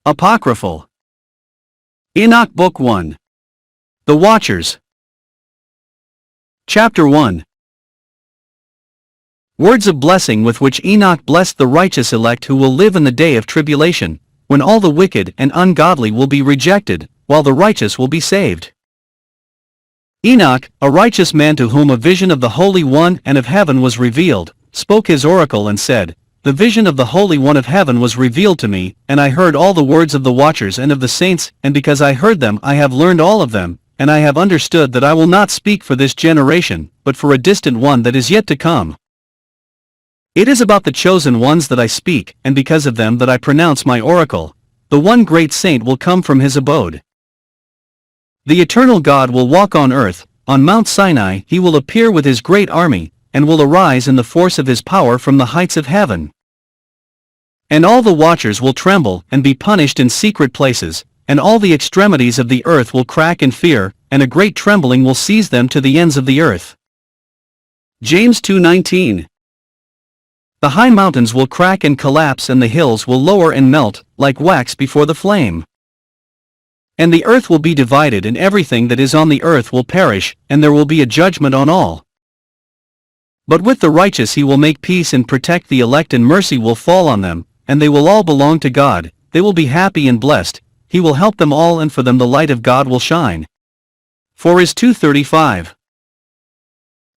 Apocryphal. Enoch Book 1. The Watchers. Chapter 1. Words of blessing with which Enoch blessed the righteous elect who will live in the day of tribulation, when all the wicked and ungodly will be rejected, while the righteous will be saved. Enoch, a righteous man to whom a vision of the Holy One and of heaven was revealed, spoke his oracle and said, "The vision of the Holy One of heaven was revealed to me, and I heard all the words of the watchers and of the saints, and because I heard them I have learned all of them, and I have understood that I will not speak for this generation, but for a distant one that is yet to come. It is about the chosen ones that I speak, and because of them that I pronounce my oracle. The one great saint will come from his abode. The eternal God will walk on earth, on Mount Sinai he will appear with his great army, and will arise in the force of his power from the heights of heaven. And all the watchers will tremble and be punished in secret places, and all the extremities of the earth will crack in fear, and a great trembling will seize them to the ends of the earth." James 2:19. The high mountains will crack and collapse, and the hills will lower and melt, like wax before the flame. And the earth will be divided, and everything that is on the earth will perish, and there will be a judgment on all. But with the righteous he will make peace and protect the elect, and mercy will fall on them, and they will all belong to God. They will be happy and blessed, he will help them all, and for them the light of God will shine. 4 2:35.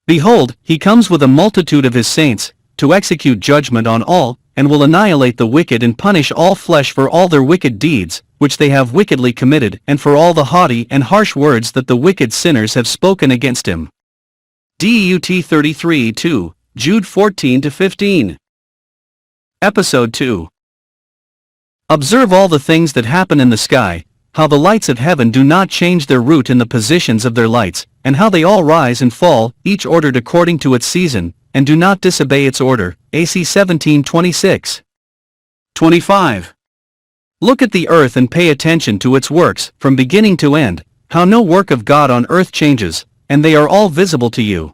Behold, he comes with a multitude of his saints, to execute judgment on all, and will annihilate the wicked and punish all flesh for all their wicked deeds, which they have wickedly committed, and for all the haughty and harsh words that the wicked sinners have spoken against him. Deut 33:2, Jude 14-15. Episode 2. Observe all the things that happen in the sky, how the lights of heaven do not change their route in the positions of their lights, and how they all rise and fall, each ordered according to its season, and do not disobey its order. AC 17:26. 25. Look at the earth and pay attention to its works, from beginning to end, how no work of God on earth changes, and they are all visible to you.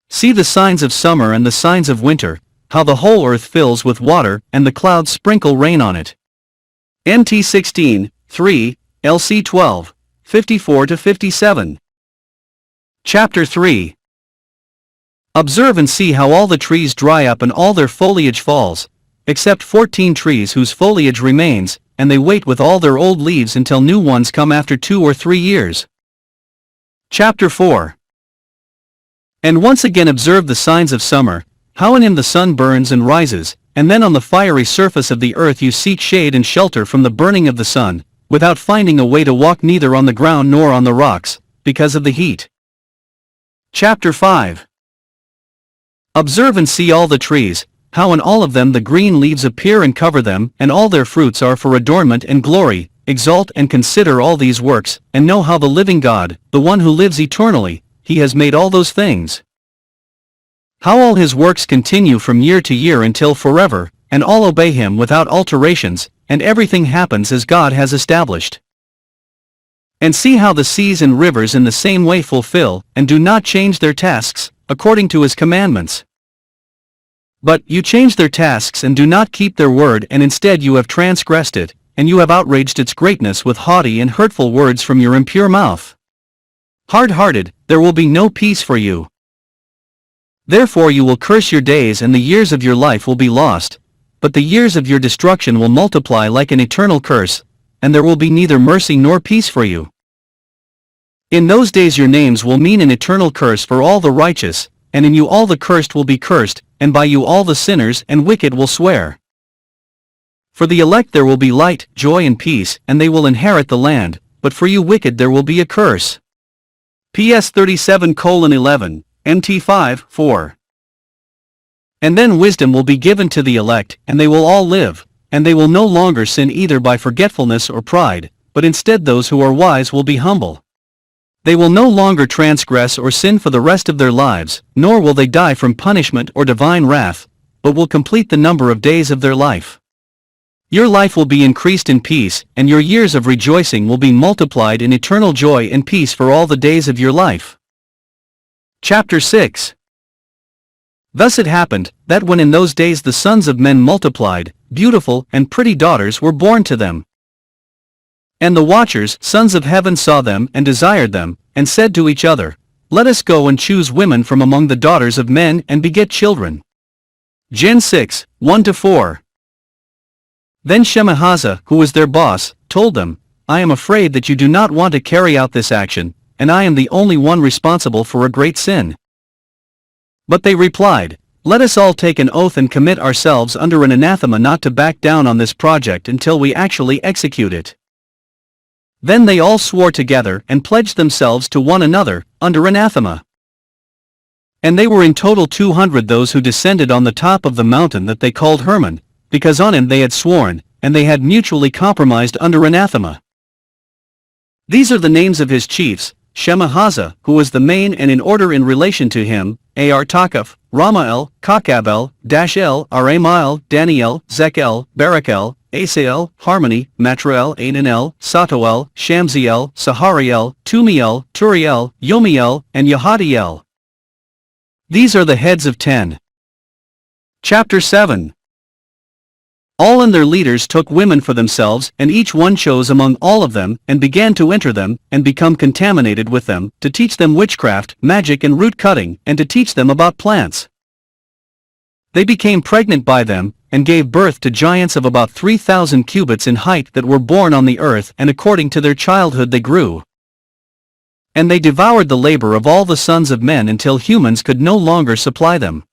See the signs of summer and the signs of winter, how the whole earth fills with water, and the clouds sprinkle rain on it. MT 16:3, LC 12, 54-57. Chapter 3. Observe and see how all the trees dry up and all their foliage falls, except 14 trees whose foliage remains, and they wait with all their old leaves until new ones come after 2 or 3 years. Chapter 4. And once again observe the signs of summer, how in him the sun burns and rises, and then on the fiery surface of the earth you seek shade and shelter from the burning of the sun, without finding a way to walk neither on the ground nor on the rocks, because of the heat. Chapter 5. Observe and see all the trees, how in all of them the green leaves appear and cover them, and all their fruits are for adornment and glory. Exalt and consider all these works, and know how the living God, the one who lives eternally, he has made all those things. How all his works continue from year to year until forever, and all obey him without alterations, and everything happens as God has established. And see how the seas and rivers in the same way fulfill, and do not change their tasks, according to his commandments. But you change their tasks and do not keep their word, and instead you have transgressed it, and you have outraged its greatness with haughty and hurtful words from your impure mouth. Hard-hearted, there will be no peace for you. Therefore you will curse your days, and the years of your life will be lost, but the years of your destruction will multiply like an eternal curse, and there will be neither mercy nor peace for you. In those days your names will mean an eternal curse for all the righteous, and in you all the cursed will be cursed, and by you all the sinners and wicked will swear. For the elect there will be light, joy and peace, and they will inherit the land, but for you wicked there will be a curse. PS 37:11, MT 5:4. And then wisdom will be given to the elect, and they will all live, and they will no longer sin either by forgetfulness or pride, but instead those who are wise will be humble. They will no longer transgress or sin for the rest of their lives, nor will they die from punishment or divine wrath, but will complete the number of days of their life. Your life will be increased in peace, and your years of rejoicing will be multiplied in eternal joy and peace for all the days of your life. Chapter 6. Thus it happened, that when in those days the sons of men multiplied, beautiful and pretty daughters were born to them. And the watchers, sons of heaven, saw them and desired them, and said to each other, Let us go and choose women from among the daughters of men and beget children. Gen 6, 1-4. Then Samyaza, who was their boss, told them, I am afraid that you do not want to carry out this action, and I am the only one responsible for a great sin. But they replied, Let us all take an oath and commit ourselves under an anathema not to back down on this project until we actually execute it. Then they all swore together and pledged themselves to one another, under anathema. And they were in total 200 those who descended on the top of the mountain that they called Hermon, because on him they had sworn, and they had mutually compromised under anathema. These are the names of his chiefs: Samyaza, who was the main, and in order in relation to him, Artakaph, Ramael, Kakabel, Dashel, Aramael, Daniel, Zekel, Barakel, Asael, Harmony, Matrael, Ananel, Satoel, Shamziel, Sahariel, Tumiel, Turiel, Yomiel, and Yahadiel. These are the heads of 10. Chapter 7. All and their leaders took women for themselves, and each one chose among all of them, and began to enter them, and become contaminated with them, to teach them witchcraft, magic and root cutting, and to teach them about plants. They became pregnant by them, and gave birth to giants of about 3,000 cubits in height that were born on the earth, and according to their childhood they grew. And they devoured the labor of all the sons of men until humans could no longer supply them.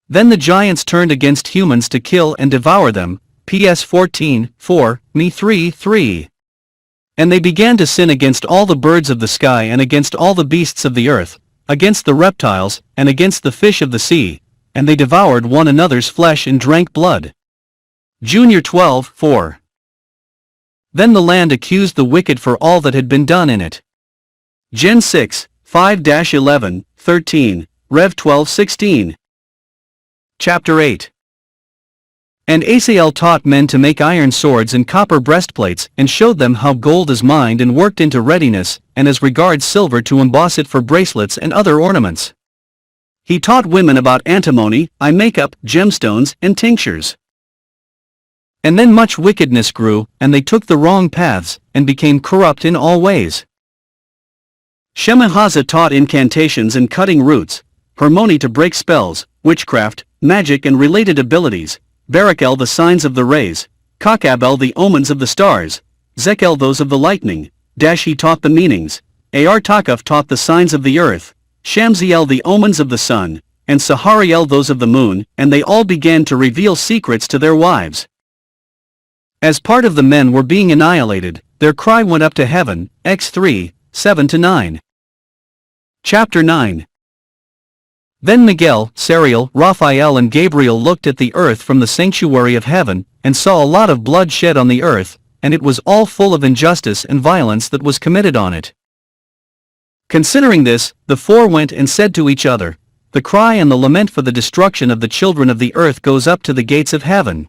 Then the giants turned against humans to kill and devour them. PS 14:4, Me 3:3. And they began to sin against all the birds of the sky and against all the beasts of the earth, against the reptiles, and against the fish of the sea, and they devoured one another's flesh and drank blood. Junior 12:4. Then the land accused the wicked for all that had been done in it. Gen 6, 5-11, 13, Rev 12:16. Chapter 8. And Asael taught men to make iron swords and copper breastplates, and showed them how gold is mined and worked into readiness, and as regards silver to emboss it for bracelets and other ornaments. He taught women about antimony, eye makeup, gemstones, and tinctures. And then much wickedness grew, and they took the wrong paths, and became corrupt in all ways. Samyaza taught incantations and cutting roots, Harmony to break spells, witchcraft, magic and related abilities, Barakel the signs of the rays, Kakabel the omens of the stars, Zekel those of the lightning, Dash he taught the meanings, Artakaph taught the signs of the earth, Shamziel the omens of the sun, and Sahariel those of the moon, and they all began to reveal secrets to their wives. As part of the men were being annihilated, their cry went up to heaven. X 3, 7-9. Chapter 9. Then Miguel, Sariel, Raphael and Gabriel looked at the earth from the sanctuary of heaven, and saw a lot of blood shed on the earth, and it was all full of injustice and violence that was committed on it. Considering this, the four went and said to each other, The cry and the lament for the destruction of the children of the earth goes up to the gates of heaven.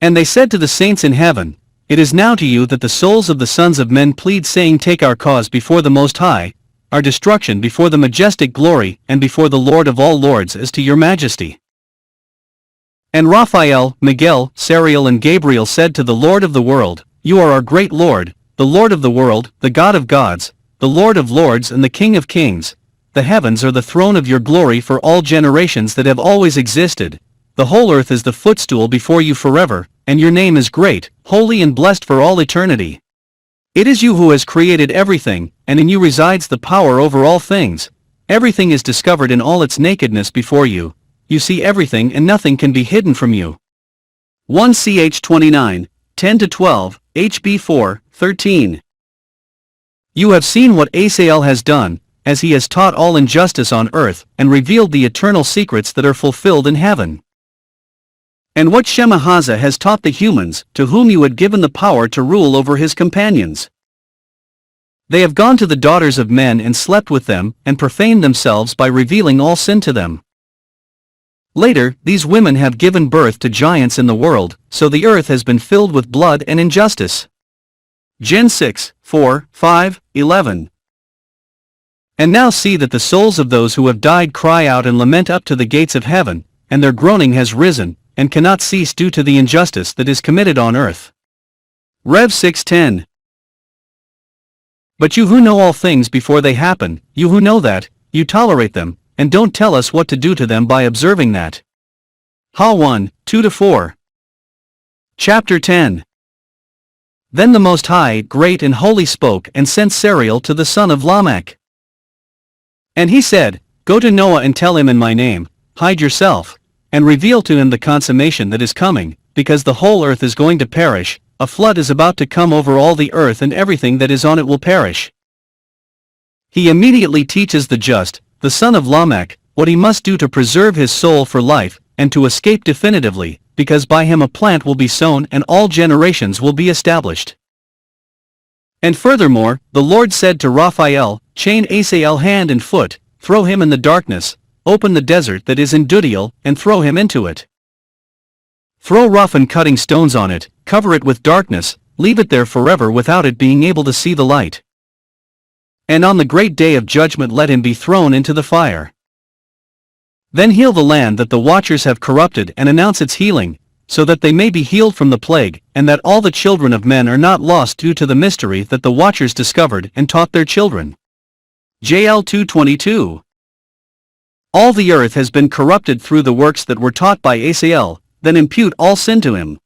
And they said to the saints in heaven, It is now to you that the souls of the sons of men plead, saying, Take our cause before the Most High, our destruction before the majestic glory, and before the Lord of all lords, as to your majesty. And Raphael, Miguel, Sariel and Gabriel said to the Lord of the world, You are our great Lord, the Lord of the world, the God of gods, the Lord of lords and the King of kings. The heavens are the throne of your glory for all generations that have always existed. The whole earth is the footstool before you forever, and your name is great, holy and blessed for all eternity. It is you who has created everything, and in you resides the power over all things. Everything is discovered in all its nakedness before you. You see everything and nothing can be hidden from you. 1 Ch 29, 10-12, HB 4, 13. You have seen what Asael has done, as he has taught all injustice on earth, and revealed the eternal secrets that are fulfilled in heaven. And what Samyaza has taught the humans, to whom you had given the power to rule over his companions. They have gone to the daughters of men and slept with them, and profaned themselves by revealing all sin to them. Later, these women have given birth to giants in the world, so the earth has been filled with blood and injustice. Gen 6, 4, 5, 11. And now see that the souls of those who have died cry out and lament up to the gates of heaven, and their groaning has risen, and cannot cease due to the injustice that is committed on earth. Rev 6:10. But you who know all things before they happen, you who know that, you tolerate them, and don't tell us what to do to them by observing that. Ha 1, 2-4. Chapter 10. Then the Most High, great and holy, spoke and sent Sariel to the son of Lamech. And he said, Go to Noah and tell him in my name, hide yourself, and reveal to him the consummation that is coming, because the whole earth is going to perish, a flood is about to come over all the earth and everything that is on it will perish. He immediately teaches the just, the son of Lamech, what he must do to preserve his soul for life, and to escape definitively, because by him a plant will be sown and all generations will be established. And furthermore, the Lord said to Raphael, Chain Asael hand and foot, throw him in the darkness, open the desert that is in Dudiel, and throw him into it. Throw rough and cutting stones on it, cover it with darkness, leave it there forever without it being able to see the light. And on the great day of judgment let him be thrown into the fire. Then heal the land that the watchers have corrupted and announce its healing, so that they may be healed from the plague, and that all the children of men are not lost due to the mystery that the watchers discovered and taught their children. JL 2:22. All the earth has been corrupted through the works that were taught by Asael, then impute all sin to him.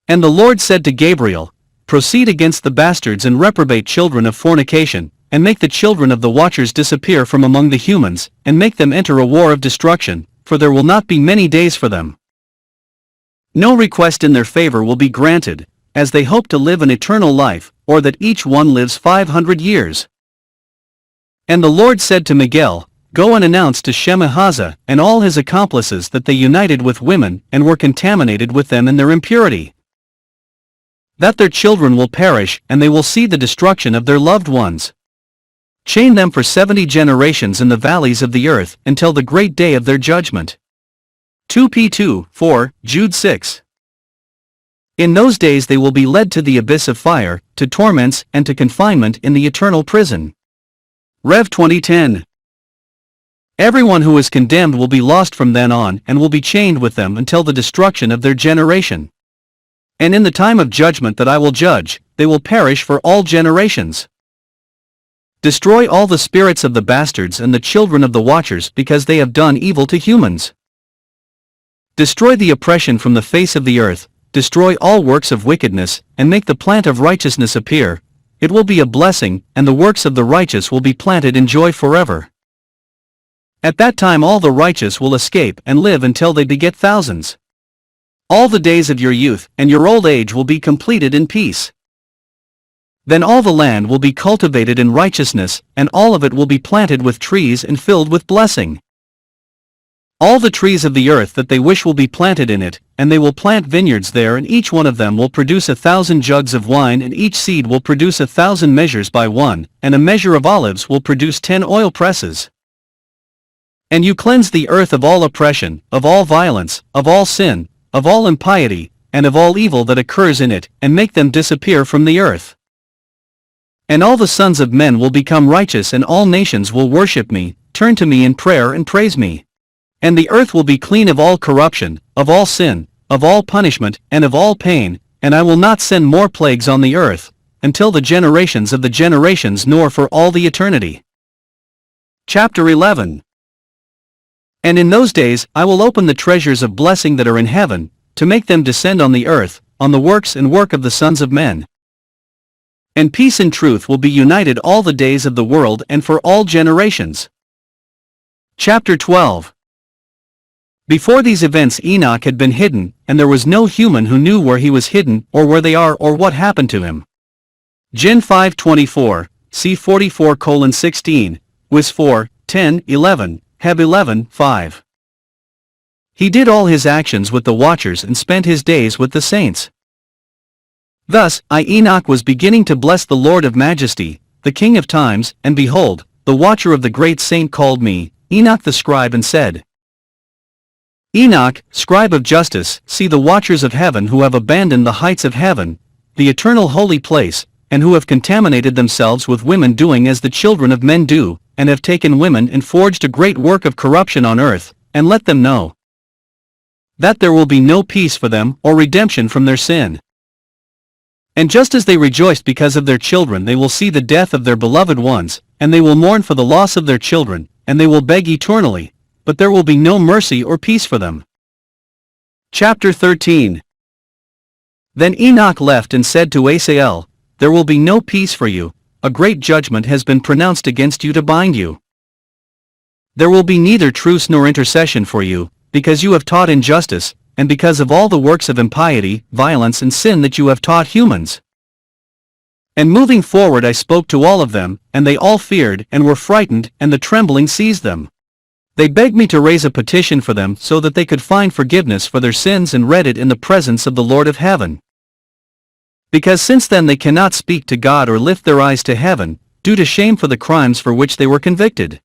And the Lord said to Gabriel, Proceed against the bastards and reprobate children of fornication, and make the children of the watchers disappear from among the humans, and make them enter a war of destruction, for there will not be many days for them. No request in their favor will be granted, as they hope to live an eternal life, or that each one lives 500 years. And the Lord said to Miguel, Go and announce to Samyaza and all his accomplices that they united with women and were contaminated with them in their impurity. That their children will perish and they will see the destruction of their loved ones. Chain them for 70 generations in the valleys of the earth until the great day of their judgment. 2p2, 4, Jude 6. In those days they will be led to the abyss of fire, to torments and to confinement in the eternal prison. Rev 2010. Everyone who is condemned will be lost from then on and will be chained with them until the destruction of their generation. And in the time of judgment that I will judge, they will perish for all generations. Destroy all the spirits of the bastards and the children of the watchers because they have done evil to humans. Destroy the oppression from the face of the earth, destroy all works of wickedness, and make the plant of righteousness appear. It will be a blessing, and the works of the righteous will be planted in joy forever. At that time all the righteous will escape and live until they beget thousands. All the days of your youth and your old age will be completed in peace. Then all the land will be cultivated in righteousness, and all of it will be planted with trees and filled with blessing. All the trees of the earth that they wish will be planted in it, and they will plant vineyards there, and each one of them will produce 1,000 jugs of wine, and each seed will produce 1,000 measures by one, and a measure of olives will produce 10 oil presses. And you cleanse the earth of all oppression, of all violence, of all sin, of all impiety, and of all evil that occurs in it, and make them disappear from the earth. And all the sons of men will become righteous, and all nations will worship me, turn to me in prayer and praise me. And the earth will be clean of all corruption, of all sin, of all punishment, and of all pain, and I will not send more plagues on the earth, until the generations of the generations nor for all the eternity. Chapter 11. And in those days I will open the treasures of blessing that are in heaven, to make them descend on the earth, on the works and work of the sons of men. And peace and truth will be united all the days of the world and for all generations. Chapter 12. Before these events Enoch had been hidden, and there was no human who knew where he was hidden, or where they are, or what happened to him. Gen 5:24, C 44:16, Wis 4, 10, 11, Heb 11, 5. He did all his actions with the watchers and spent his days with the saints. Thus, Enoch was beginning to bless the Lord of Majesty, the King of times, and behold, the watcher of the great saint called me, Enoch the scribe, and said, Enoch, scribe of justice, see the watchers of heaven who have abandoned the heights of heaven, the eternal holy place, and who have contaminated themselves with women doing as the children of men do, and have taken women and forged a great work of corruption on earth, and let them know that there will be no peace for them or redemption from their sin. And just as they rejoiced because of their children, they will see the death of their beloved ones, and they will mourn for the loss of their children, and they will beg eternally, but there will be no mercy or peace for them. Chapter 13. Then Enoch left and said to Asael, "There will be no peace for you, a great judgment has been pronounced against you to bind you. There will be neither truce nor intercession for you, because you have taught injustice, and because of all the works of impiety, violence and sin that you have taught humans." And moving forward I spoke to all of them, and they all feared and were frightened, and the trembling seized them. They begged me to raise a petition for them so that they could find forgiveness for their sins, and read it in the presence of the Lord of heaven. Because since then they cannot speak to God or lift their eyes to heaven, due to shame for the crimes for which they were convicted.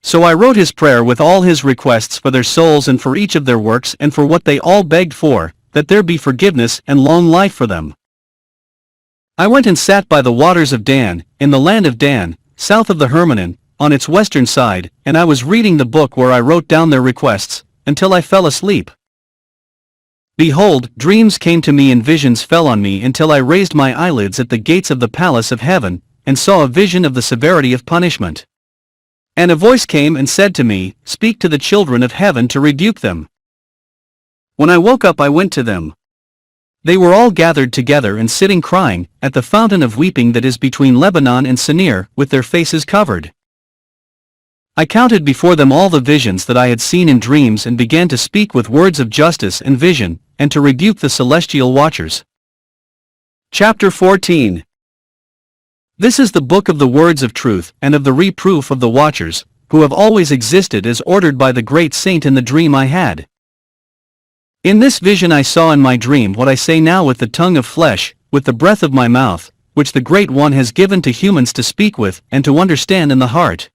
So I wrote his prayer with all his requests for their souls and for each of their works and for what they all begged for, that there be forgiveness and long life for them. I went and sat by the waters of Dan, in the land of Dan, south of the Hermon, on its western side, and I was reading the book where I wrote down their requests, until I fell asleep. Behold, dreams came to me and visions fell on me until I raised my eyelids at the gates of the palace of heaven, and saw a vision of the severity of punishment. And a voice came and said to me, "Speak to the children of heaven to rebuke them." When I woke up I went to them. They were all gathered together and sitting crying, at the fountain of weeping that is between Lebanon and Sinir, with their faces covered. I counted before them all the visions that I had seen in dreams and began to speak with words of justice and vision, and to rebuke the celestial watchers. Chapter 14. This is the book of the words of truth and of the reproof of the watchers, who have always existed as ordered by the great saint in the dream I had. In this vision I saw in my dream what I say now with the tongue of flesh, with the breath of my mouth, which the Great One has given to humans to speak with and to understand in the heart.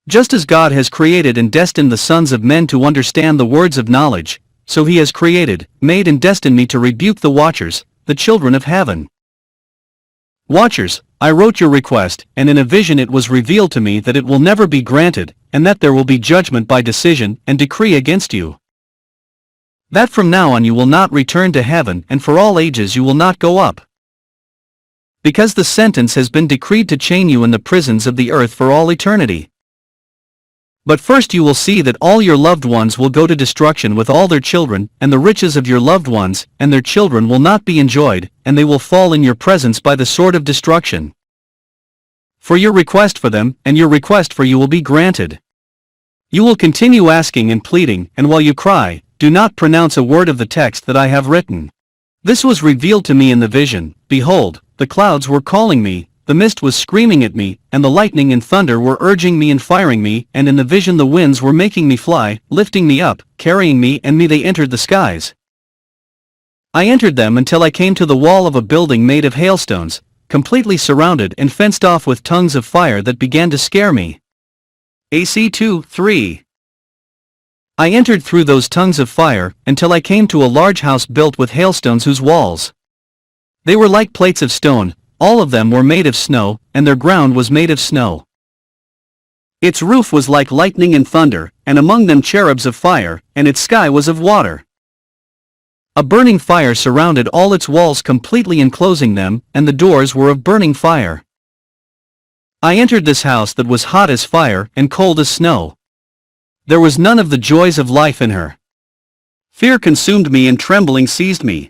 Just as God has created and destined the sons of men to understand the words of knowledge, so he has created, made and destined me to rebuke the watchers, the children of heaven. Watchers, I wrote your request, and in a vision it was revealed to me that it will never be granted, and that there will be judgment by decision and decree against you. That from now on you will not return to heaven, and for all ages you will not go up. Because the sentence has been decreed to chain you in the prisons of the earth for all eternity. But first you will see that all your loved ones will go to destruction with all their children, and the riches of your loved ones and their children will not be enjoyed, and they will fall in your presence by the sword of destruction. For your request for them and your request for you will be granted. You will continue asking and pleading, and while you cry, do not pronounce a word of the text that I have written. This was revealed to me in the vision. Behold, the clouds were calling me, the mist was screaming at me, and the lightning and thunder were urging me and firing me, and in the vision the winds were making me fly, lifting me up, carrying me, and they entered the skies. I entered them until I came to the wall of a building made of hailstones, completely surrounded and fenced off with tongues of fire that began to scare me. AC 2:3. I entered through those tongues of fire, until I came to a large house built with hailstones whose walls, they were like plates of stone. All of them were made of snow, and their ground was made of snow. Its roof was like lightning and thunder, and among them cherubs of fire, and its sky was of water. A burning fire surrounded all its walls, completely enclosing them, and the doors were of burning fire. I entered this house that was hot as fire and cold as snow. There was none of the joys of life in her. Fear consumed me and trembling seized me.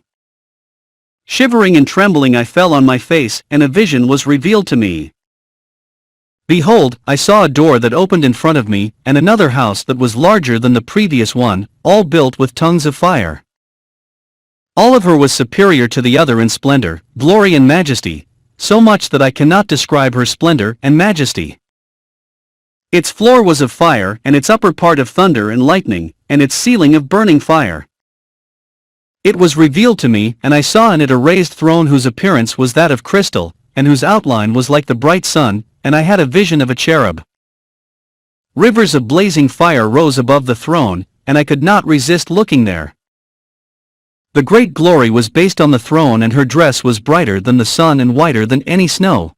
Shivering and trembling I fell on my face, and a vision was revealed to me. Behold, I saw a door that opened in front of me, and another house that was larger than the previous one, all built with tongues of fire. All of her was superior to the other in splendor, glory and majesty, so much that I cannot describe her splendor and majesty. Its floor was of fire, and its upper part of thunder and lightning, and its ceiling of burning fire. It was revealed to me, and I saw in it a raised throne whose appearance was that of crystal, and whose outline was like the bright sun, and I had a vision of a cherub. Rivers of blazing fire rose above the throne, and I could not resist looking there. The great glory was based on the throne, and her dress was brighter than the sun and whiter than any snow.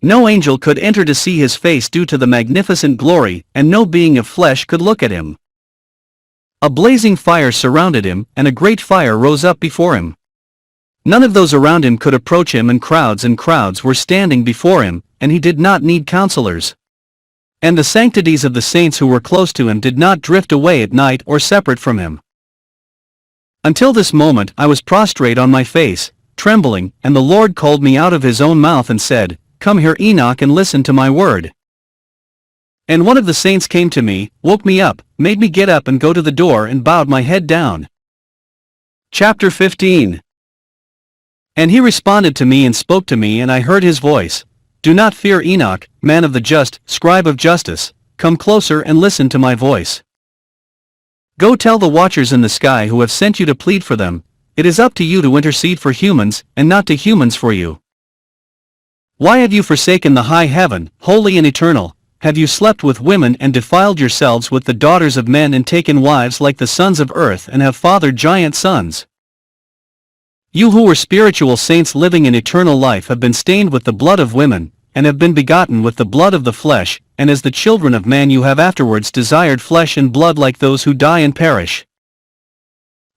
No angel could enter to see his face due to the magnificent glory, and no being of flesh could look at him. A blazing fire surrounded him, and a great fire rose up before him. None of those around him could approach him, and crowds were standing before him, and he did not need counselors. And the sanctities of the saints who were close to him did not drift away at night or separate from him. Until this moment I was prostrate on my face, trembling, and the Lord called me out of his own mouth and said, "Come here, Enoch, and listen to my word." And one of the saints came to me, woke me up, made me get up and go to the door, and bowed my head down. Chapter 15. And he responded to me and spoke to me, and I heard his voice. "Do not fear, Enoch, man of the just, scribe of justice, come closer and listen to my voice. Go tell the watchers in the sky who have sent you to plead for them, it is up to you to intercede for humans, and not to humans for you. Why have you forsaken the high heaven, holy and eternal? Have you slept with women and defiled yourselves with the daughters of men, and taken wives like the sons of earth, and have fathered giant sons? You who were spiritual saints living in eternal life have been stained with the blood of women, and have been begotten with the blood of the flesh, and as the children of man you have afterwards desired flesh and blood like those who die and perish.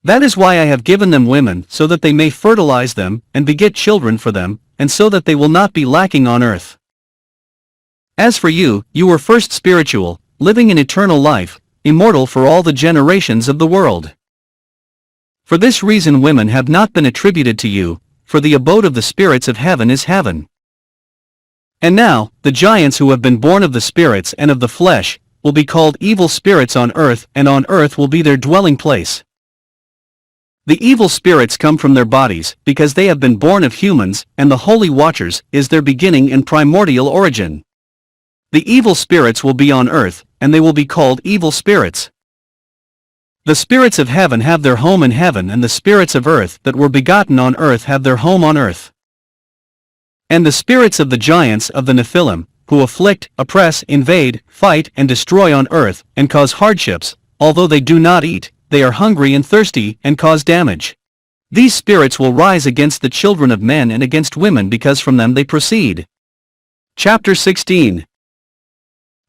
That is why I have given them women, so that they may fertilize them, and beget children for them, and so that they will not be lacking on earth. As for you, you were first spiritual, living in eternal life, immortal for all the generations of the world. For this reason women have not been attributed to you, for the abode of the spirits of heaven is heaven. And now, the giants who have been born of the spirits and of the flesh, will be called evil spirits on earth, and on earth will be their dwelling place. The evil spirits come from their bodies, because they have been born of humans, and the holy watchers is their beginning and primordial origin. The evil spirits will be on earth, and they will be called evil spirits. The spirits of heaven have their home in heaven, and the spirits of earth that were begotten on earth have their home on earth. And the spirits of the giants of the Nephilim, who afflict, oppress, invade, fight, and destroy on earth, and cause hardships, although they do not eat, they are hungry and thirsty, and cause damage. These spirits will rise against the children of men and against women, because from them they proceed. Chapter 16.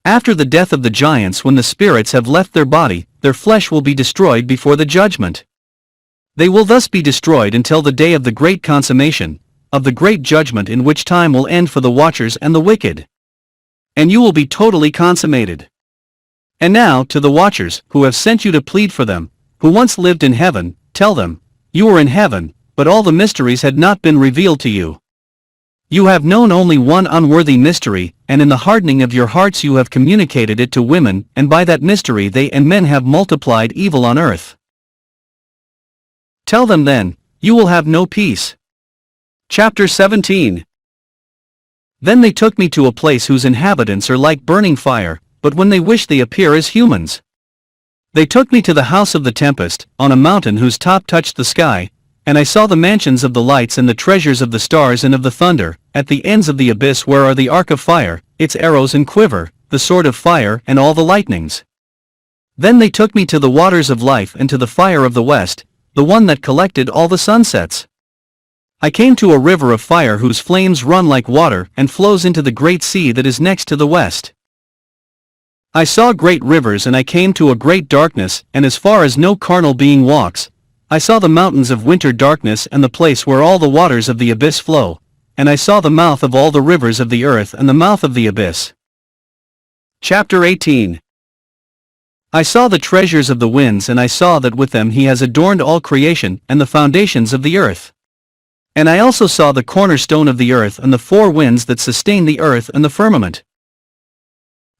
After the death of the giants, when the spirits have left their body, their flesh will be destroyed before the judgment. They will thus be destroyed until the day of the great consummation, of the great judgment, in which time will end for the watchers and the wicked. And you will be totally consummated. And now, to the watchers, who have sent you to plead for them, who once lived in heaven, tell them, you were in heaven, but all the mysteries had not been revealed to you. You have known only one unworthy mystery, and in the hardening of your hearts you have communicated it to women, and by that mystery they and men have multiplied evil on earth. Tell them then, you will have no peace. Chapter 17. Then they took me to a place whose inhabitants are like burning fire, but when they wish they appear as humans. They took me to the house of the tempest, on a mountain whose top touched the sky, and I saw the mansions of the lights and the treasures of the stars and of the thunder, at the ends of the abyss where are the ark of fire, its arrows and quiver, the sword of fire and all the lightnings. Then they took me to the waters of life and to the fire of the west, the one that collected all the sunsets. I came to a river of fire whose flames run like water and flows into the great sea that is next to the west. I saw great rivers, and I came to a great darkness, and as far as no carnal being walks, I saw the mountains of winter darkness and the place where all the waters of the abyss flow, and I saw the mouth of all the rivers of the earth and the mouth of the abyss. Chapter 18. I saw the treasures of the winds, and I saw that with them he has adorned all creation and the foundations of the earth. And I also saw the cornerstone of the earth and the four winds that sustain the earth and the firmament.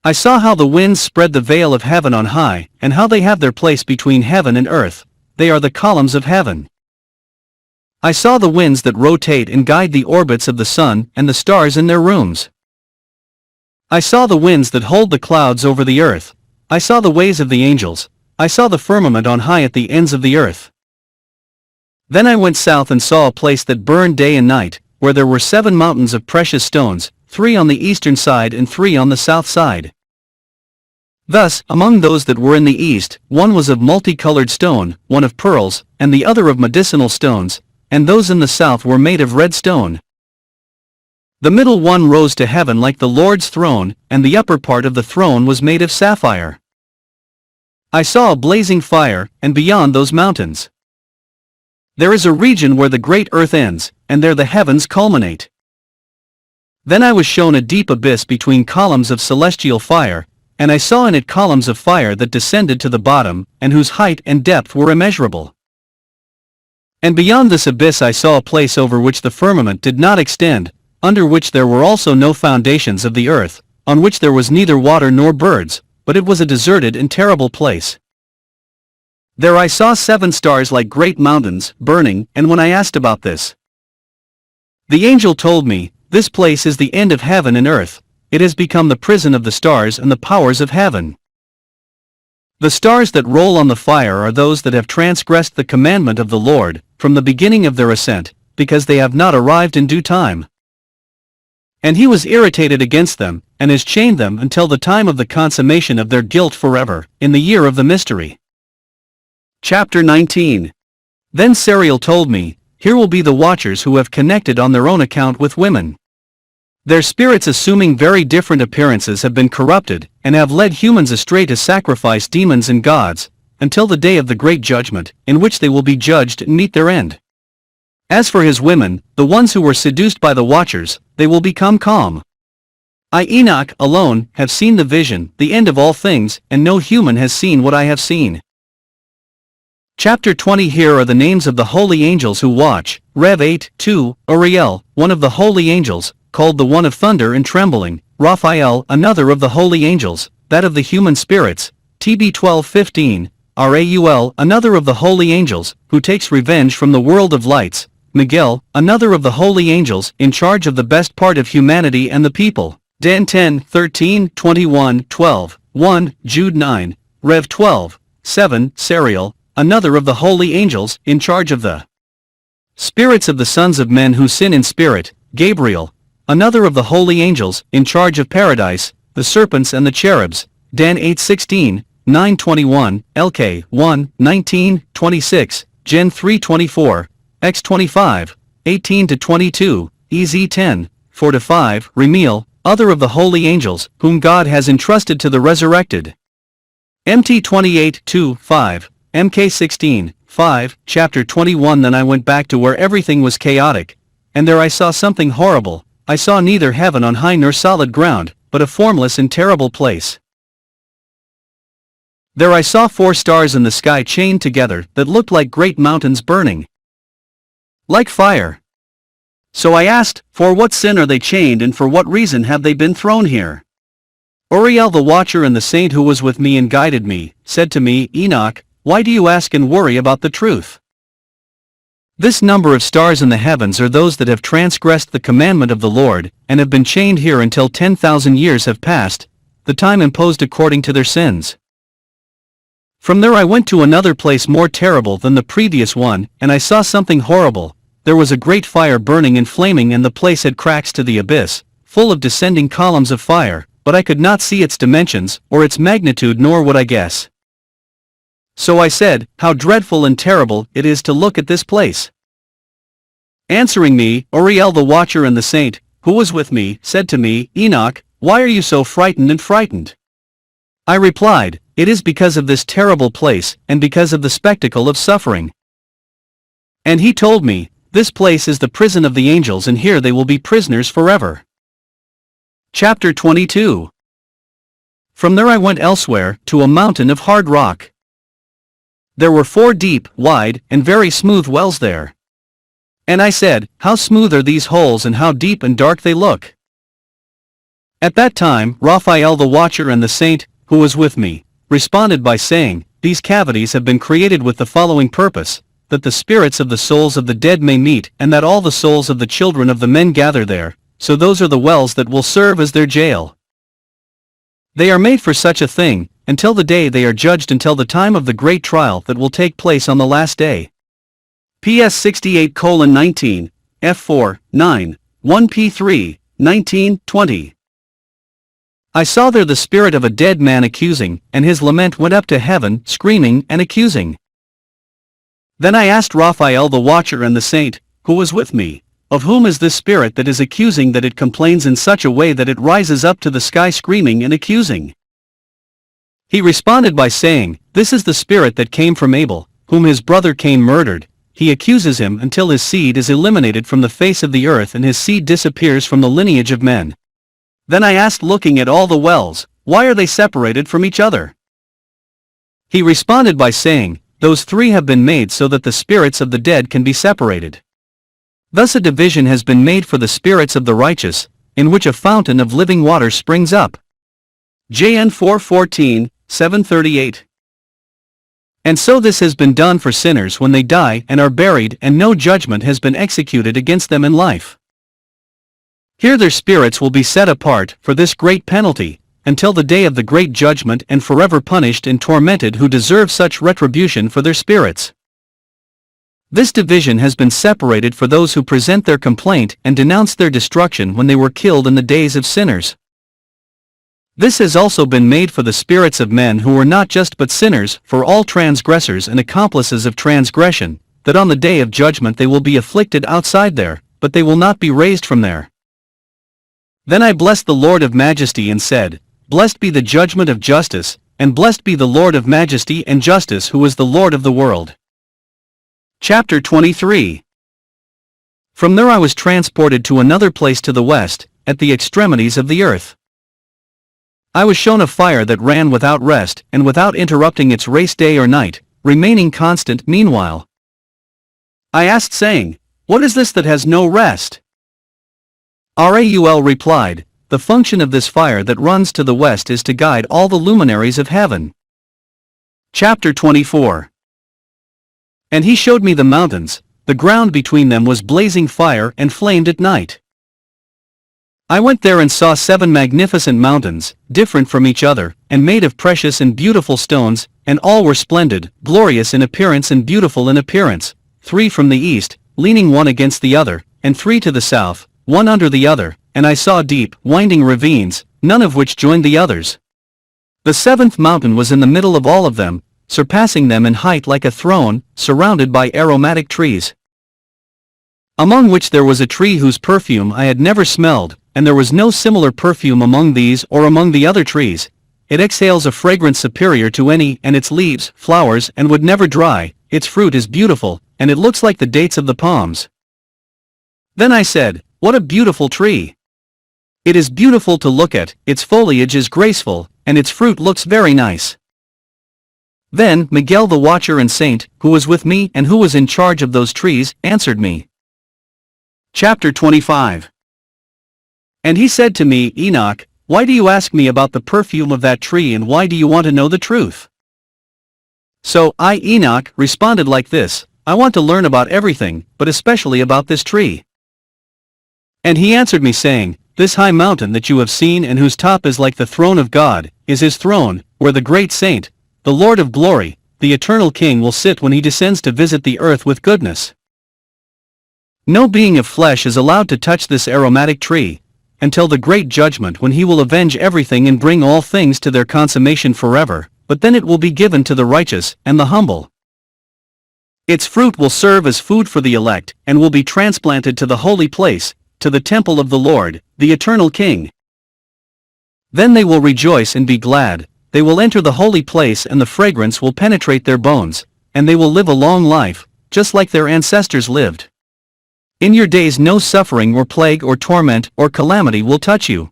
I saw how the winds spread the veil of heaven on high, and how they have their place between heaven and earth. They are the columns of heaven. I saw the winds that rotate and guide the orbits of the sun and the stars in their rooms. I saw the winds that hold the clouds over the earth. I saw the ways of the angels. I saw the firmament on high at the ends of the earth. Then I went south and saw a place that burned day and night, where there were 7 mountains of precious stones, 3 on the eastern side and 3 on the south side. Thus, among those that were in the east, one was of multicolored stone, one of pearls, and the other of medicinal stones, and those in the south were made of red stone. The middle one rose to heaven like the Lord's throne, and the upper part of the throne was made of sapphire. I saw a blazing fire, and beyond those mountains there is a region where the great earth ends, and there the heavens culminate. Then I was shown a deep abyss between columns of celestial fire, and I saw in it columns of fire that descended to the bottom, and whose height and depth were immeasurable. And beyond this abyss I saw a place over which the firmament did not extend, under which there were also no foundations of the earth, on which there was neither water nor birds, but it was a deserted and terrible place. There I saw 7 stars like great mountains, burning, and when I asked about this, the angel told me, "This place is the end of heaven and earth, it has become the prison of the stars and the powers of heaven." The stars that roll on the fire are those that have transgressed the commandment of the Lord, from the beginning of their ascent, because they have not arrived in due time. And he was irritated against them, and has chained them until the time of the consummation of their guilt forever, in the year of the mystery. Chapter 19. Then Sariel told me, "Here will be the watchers who have connected on their own account with women. Their spirits assuming very different appearances have been corrupted, and have led humans astray to sacrifice demons and gods, until the day of the great judgment, in which they will be judged and meet their end. As for his women, the ones who were seduced by the watchers, they will become calm. I Enoch alone have seen the vision, the end of all things, and no human has seen what I have seen." Chapter 20. Here are the names of the holy angels who watch. Rev 8:2, Uriel, one of the holy angels, called the one of thunder and trembling, Raphael, another of the holy angels, that of the human spirits, TB 12:15, Rauel, another of the holy angels, who takes revenge from the world of lights, Miguel, another of the holy angels, in charge of the best part of humanity and the people, Dan 10:13-21-12, 1, Jude 9, Rev 12:7, Sariel, another of the holy angels, in charge of the spirits of the sons of men who sin in spirit, Gabriel, another of the holy angels, in charge of paradise, the serpents and the cherubs, Dan 8:16, 9:21, LK 1:19-26, Gen 3:24, X 25, 18-22, EZ 10, 4-5, Remiel, other of the holy angels, whom God has entrusted to the resurrected. MT 28:2-5, MK 16:5, Chapter 21. Then I went back to where everything was chaotic, and there I saw something horrible. I saw neither heaven on high nor solid ground, but a formless and terrible place. There I saw 4 stars in the sky chained together, that looked like great mountains burning like fire. So I asked, "For what sin are they chained, and for what reason have they been thrown here?" Uriel the watcher and the saint who was with me and guided me, said to me, "Enoch, why do you ask and worry about the truth? This number of stars in the heavens are those that have transgressed the commandment of the Lord, and have been chained here until 10,000 years have passed, the time imposed according to their sins." From there I went to another place more terrible than the previous one, and I saw something horrible. There was a great fire burning and flaming, and the place had cracks to the abyss, full of descending columns of fire, but I could not see its dimensions, or its magnitude, nor would I guess. So I said, "How dreadful and terrible it is to look at this place." Answering me, Uriel the watcher and the saint, who was with me, said to me, "Enoch, why are you so frightened? I replied, "It is because of this terrible place, and because of the spectacle of suffering." And he told me, "This place is the prison of the angels, and here they will be prisoners forever." Chapter 22. From there I went elsewhere, to a mountain of hard rock. There were 4 deep, wide, and very smooth wells there. And I said, "How smooth are these holes, and how deep and dark they look." At that time, Raphael the watcher and the saint, who was with me, responded by saying, "These cavities have been created with the following purpose, that the spirits of the souls of the dead may meet, and that all the souls of the children of the men gather there, so those are the wells that will serve as their jail. They are made for such a thing, until the day they are judged, until the time of the great trial that will take place on the last day." PS 68:19, F4, 9, 1 P3, 19, 20. I saw there the spirit of a dead man accusing, and his lament went up to heaven, screaming and accusing. Then I asked Raphael the watcher and the saint, who was with me, of whom is this spirit that is accusing, that it complains in such a way that it rises up to the sky screaming and accusing? He responded by saying, This is the spirit that came from Abel, whom his brother Cain murdered. He accuses him until his seed is eliminated from the face of the earth and his seed disappears from the lineage of men. Then I asked, looking at all the wells, Why are they separated from each other? He responded by saying, Those three have been made so that the spirits of the dead can be separated. Thus a division has been made for the spirits of the righteous, in which a fountain of living water springs up. JN 4:14, 738. And so this has been done for sinners when they die and are buried, and no judgment has been executed against them in life. Here their spirits will be set apart for this great penalty, until the day of the great judgment, and forever punished and tormented who deserve such retribution for their spirits. This division has been separated for those who present their complaint and denounce their destruction when they were killed in the days of sinners. This has also been made for the spirits of men who were not just but sinners, for all transgressors and accomplices of transgression, that on the day of judgment they will be afflicted outside there, but they will not be raised from there. Then I blessed the Lord of Majesty and said, Blessed be the judgment of justice, and blessed be the Lord of Majesty and justice, who is the Lord of the world. Chapter 23. From there I was transported to another place to the west, at the extremities of the earth. I was shown a fire that ran without rest and without interrupting its race day or night, remaining constant meanwhile. I asked, saying, What is this that has no rest? Raul replied, The function of this fire that runs to the west is to guide all the luminaries of heaven. Chapter 24. And he showed me the mountains, the ground between them was blazing fire and flamed at night. I went there and saw 7 magnificent mountains, different from each other, and made of precious and beautiful stones, and all were splendid, glorious in appearance and beautiful in appearance, 3 from the east, leaning one against the other, and 3 to the south, one under the other, and I saw deep, winding ravines, none of which joined the others. The 7th mountain was in the middle of all of them, surpassing them in height like a throne, surrounded by aromatic trees, among which there was a tree whose perfume I had never smelled, and there was no similar perfume among these or among the other trees. It exhales a fragrance superior to any, and its leaves, flowers, and would never dry. Its fruit is beautiful, and it looks like the dates of the palms. Then I said, What a beautiful tree! It is beautiful to look at, its foliage is graceful, and its fruit looks very nice. Then Miguel the watcher and saint, who was with me and who was in charge of those trees, answered me. Chapter 25. And he said to me, Enoch, why do you ask me about the perfume of that tree, and why do you want to know the truth? So I, Enoch, responded like this, I want to learn about everything, but especially about this tree. And he answered me saying, This high mountain that you have seen and whose top is like the throne of God, is his throne, where the great saint, the Lord of glory, the eternal King will sit when he descends to visit the earth with goodness. No being of flesh is allowed to touch this aromatic tree, until the great judgment, when he will avenge everything and bring all things to their consummation forever, but then it will be given to the righteous and the humble. Its fruit will serve as food for the elect, and will be transplanted to the holy place, to the temple of the Lord, the eternal King. Then they will rejoice and be glad, they will enter the holy place, and the fragrance will penetrate their bones, and they will live a long life, just like their ancestors lived. In your days no suffering or plague or torment or calamity will touch you.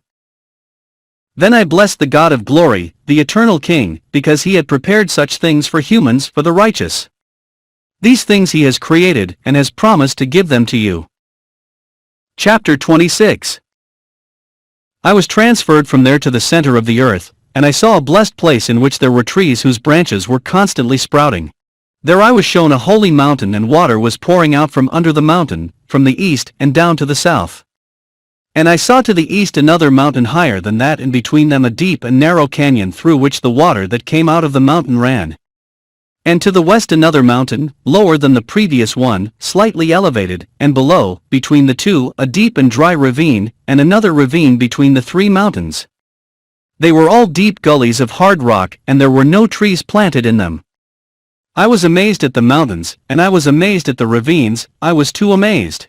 Then I blessed the God of glory, the eternal King, because he had prepared such things for humans, for the righteous. These things he has created, and has promised to give them to you. Chapter 26. I was transferred from there to the center of the earth, and I saw a blessed place in which there were trees whose branches were constantly sprouting. There I was shown a holy mountain, and water was pouring out from under the mountain, from the east and down to the south. And I saw to the east another mountain higher than that, and between them a deep and narrow canyon through which the water that came out of the mountain ran. And to the west another mountain, lower than the previous one, slightly elevated, and below, between the two, a deep and dry ravine, and another ravine between the 3 mountains. They were all deep gullies of hard rock, and there were no trees planted in them. I was amazed at the mountains, and I was amazed at the ravines, I was too amazed.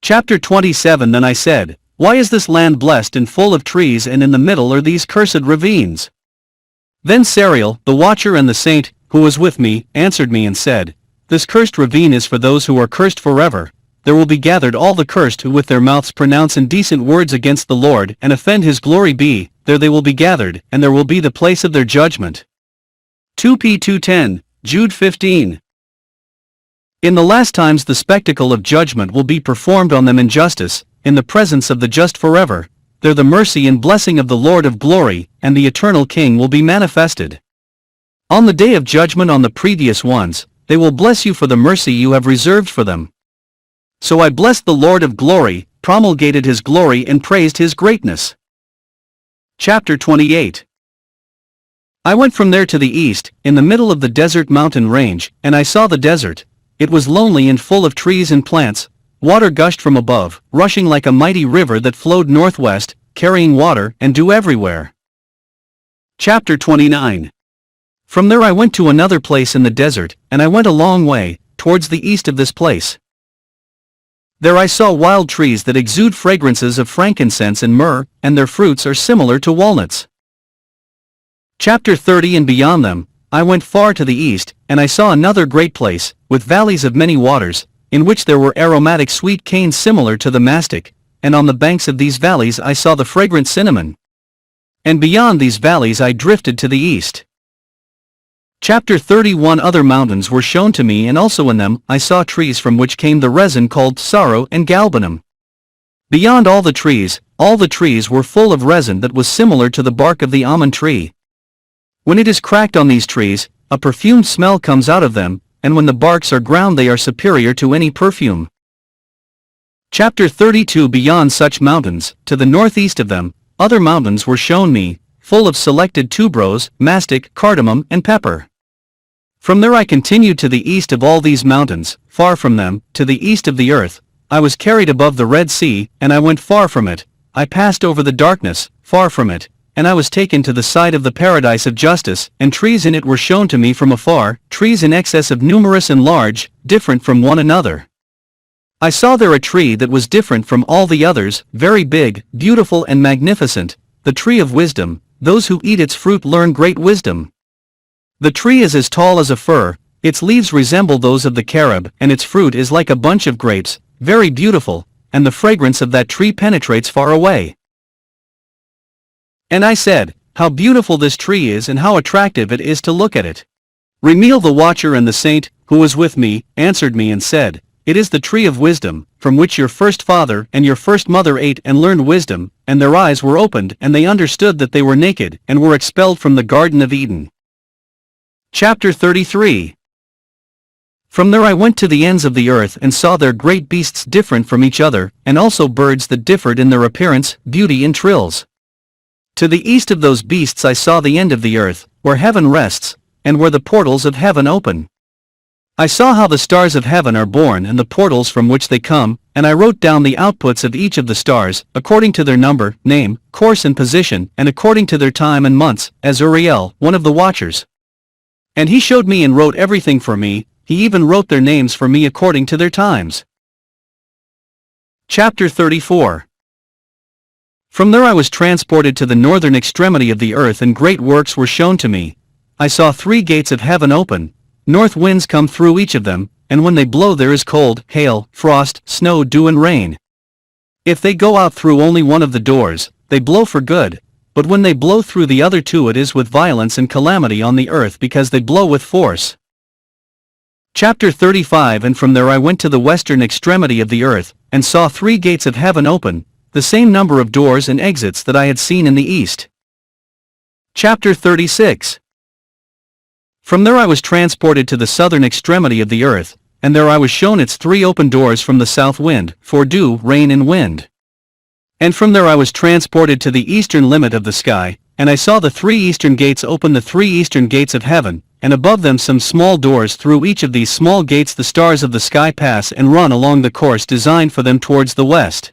Chapter 27. Then I said, Why is this land blessed and full of trees, and in the middle are these cursed ravines? Then Sariel, the watcher and the saint, who was with me, answered me and said, This cursed ravine is for those who are cursed forever. There will be gathered all the cursed who with their mouths pronounce indecent words against the Lord and offend his glory be, there they will be gathered, and there will be the place of their judgment. 2p 2:10, Jude 15. In the last times the spectacle of judgment will be performed on them in justice, in the presence of the just forever. There the mercy and blessing of the Lord of glory, and the eternal King will be manifested. On the day of judgment on the previous ones, they will bless you for the mercy you have reserved for them. So I blessed the Lord of glory, promulgated his glory and praised his greatness. Chapter 28. I went from there to the east, in the middle of the desert mountain range, and I saw the desert. It was lonely and full of trees and plants. Water gushed from above, rushing like a mighty river that flowed northwest, carrying water and dew everywhere. Chapter 29. From there I went to another place in the desert, and I went a long way, towards the east of this place. There I saw wild trees that exude fragrances of frankincense and myrrh, and their fruits are similar to walnuts. Chapter 30. And beyond them, I went far to the east, and I saw another great place, with valleys of many waters, in which there were aromatic sweet canes similar to the mastic, and on the banks of these valleys I saw the fragrant cinnamon. And beyond these valleys I drifted to the east. Chapter 31. Other mountains were shown to me, and also in them I saw trees from which came the resin called sorrow and galbanum. Beyond all the trees were full of resin that was similar to the bark of the almond tree. When it is cracked on these trees, a perfumed smell comes out of them, and when the barks are ground they are superior to any perfume. Chapter 32. Beyond such mountains, to the northeast of them, other mountains were shown me, full of selected tuberose, mastic, cardamom, and pepper. From there I continued to the east of all these mountains, far from them, to the east of the earth. I was carried above the Red Sea, and I went far from it. I passed over the darkness, far from it, and I was taken to the side of the paradise of justice, and trees in it were shown to me from afar, trees in excess of numerous and large, different from one another. I saw there a tree that was different from all the others, very big, beautiful and magnificent, the tree of wisdom. Those who eat its fruit learn great wisdom. The tree is as tall as a fir, its leaves resemble those of the carob, and its fruit is like a bunch of grapes, very beautiful, and the fragrance of that tree penetrates far away. And I said, How beautiful this tree is and how attractive it is to look at it. Remiel the watcher and the saint, who was with me, answered me and said, It is the tree of wisdom, from which your first father and your first mother ate and learned wisdom, and their eyes were opened and they understood that they were naked and were expelled from the Garden of Eden. Chapter 33. From there I went to the ends of the earth and saw there great beasts different from each other, and also birds that differed in their appearance, beauty and trills. To the east of those beasts I saw the end of the earth, where heaven rests, and where the portals of heaven open. I saw how the stars of heaven are born and the portals from which they come, and I wrote down the outputs of each of the stars, according to their number, name, course and position, and according to their time and months, as Uriel, one of the watchers. And he showed me and wrote everything for me, he even wrote their names for me according to their times. Chapter 34. From there I was transported to the northern extremity of the earth, and great works were shown to me. I saw 3 gates of heaven open. North winds come through each of them, and when they blow there is cold, hail, frost, snow, dew and rain. If they go out through only one of the doors, they blow for good, but when they blow through the other 2 it is with violence and calamity on the earth, because they blow with force. Chapter 35. And from there I went to the western extremity of the earth, and saw 3 gates of heaven open, the same number of doors and exits that I had seen in the east. Chapter 36. From there I was transported to the southern extremity of the earth, and there I was shown its 3 open doors from the south wind, for dew, rain and wind. And from there I was transported to the eastern limit of the sky, and I saw the 3 eastern gates open, the 3 eastern gates of heaven, and above them some small doors. Through each of these small gates the stars of the sky pass and run along the course designed for them towards the west.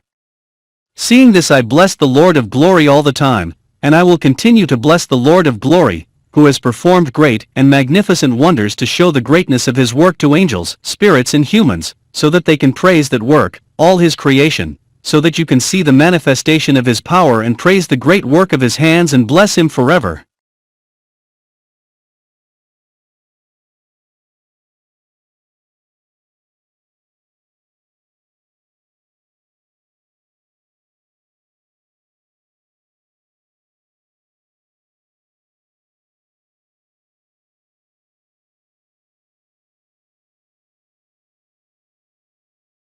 Seeing this I blessed the Lord of glory all the time, And I will continue to bless the Lord of glory, who has performed great and magnificent wonders to show the greatness of his work to angels, spirits and humans, so that they can praise that work, all his creation, so that you can see the manifestation of his power and praise the great work of his hands and bless him forever.